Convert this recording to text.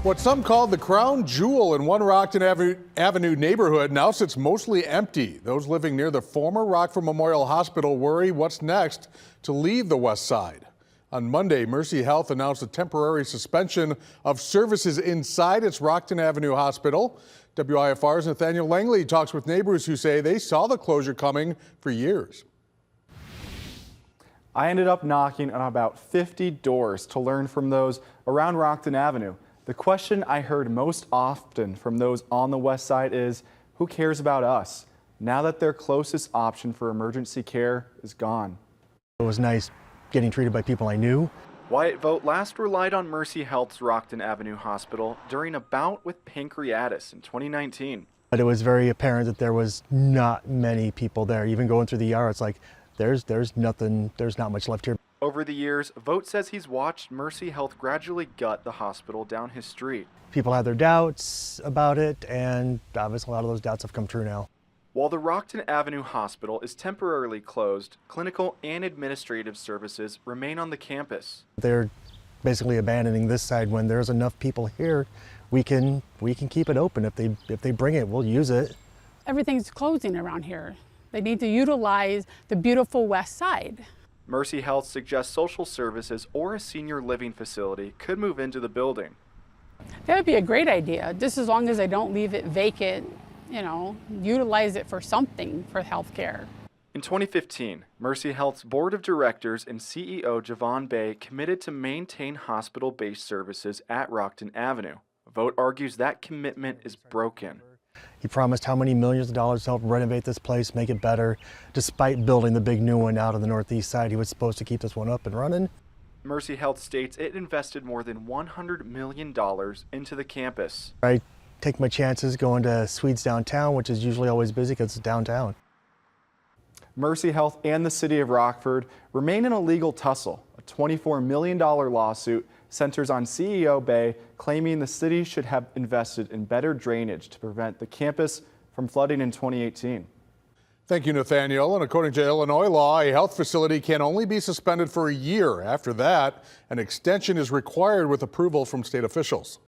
What some call the crown jewel in one Rockton Avenue neighborhood now sits mostly empty. Those living near the former Rockford Memorial Hospital worry what's next to leave the west side. On Monday, Mercyhealth announced a temporary suspension of services inside its Rockton Avenue hospital. WIFR's Nathaniel Langley talks with neighbors who say they saw the closure coming for years. I ended up knocking on about 50 doors to learn from those around Rockton Avenue. The question I heard most often from those on the west side is, who cares about us now that their closest option for emergency care is gone? It was nice getting treated by people I knew. Wyatt Vogt last relied on Mercyhealth's Rockton Avenue Hospital during a bout with pancreatitis in 2019. But it was very apparent that there was not many people there. Even going through the ER, it's like there's not much left here. Over the years, Vogt says he's watched Mercyhealth gradually gut the hospital down his street. People had their doubts about it, and obviously a lot of those doubts have come true now. While the Rockton Avenue Hospital is temporarily closed, clinical and administrative services remain on the campus. They're basically abandoning this side. When there's enough people here, we can keep it open. If they bring it, we'll use it. Everything's closing around here. They need to utilize the beautiful west side. Mercyhealth suggests social services or a senior living facility could move into the building. That would be a great idea, just as long as they don't leave it vacant, utilize it for something for healthcare. In 2015, Mercyhealth's board of directors and CEO Javon Bay committed to maintain hospital-based services at Rockton Avenue. Vogt argues that commitment is broken. He promised how many millions of dollars to help renovate this place, make it better. Despite building the big new one out on the northeast side, he was supposed to keep this one up and running. Mercyhealth states it invested more than $100 million into the campus. I take my chances going to Swedes downtown, which is usually always busy because it's downtown. Mercyhealth and the city of Rockford remain in a legal tussle. A $24 million lawsuit centers on CEO Bay claiming the city should have invested in better drainage to prevent the campus from flooding in 2018. Thank you, Nathaniel. And according to Illinois law, a health facility can only be suspended for a year. After that, an extension is required with approval from state officials.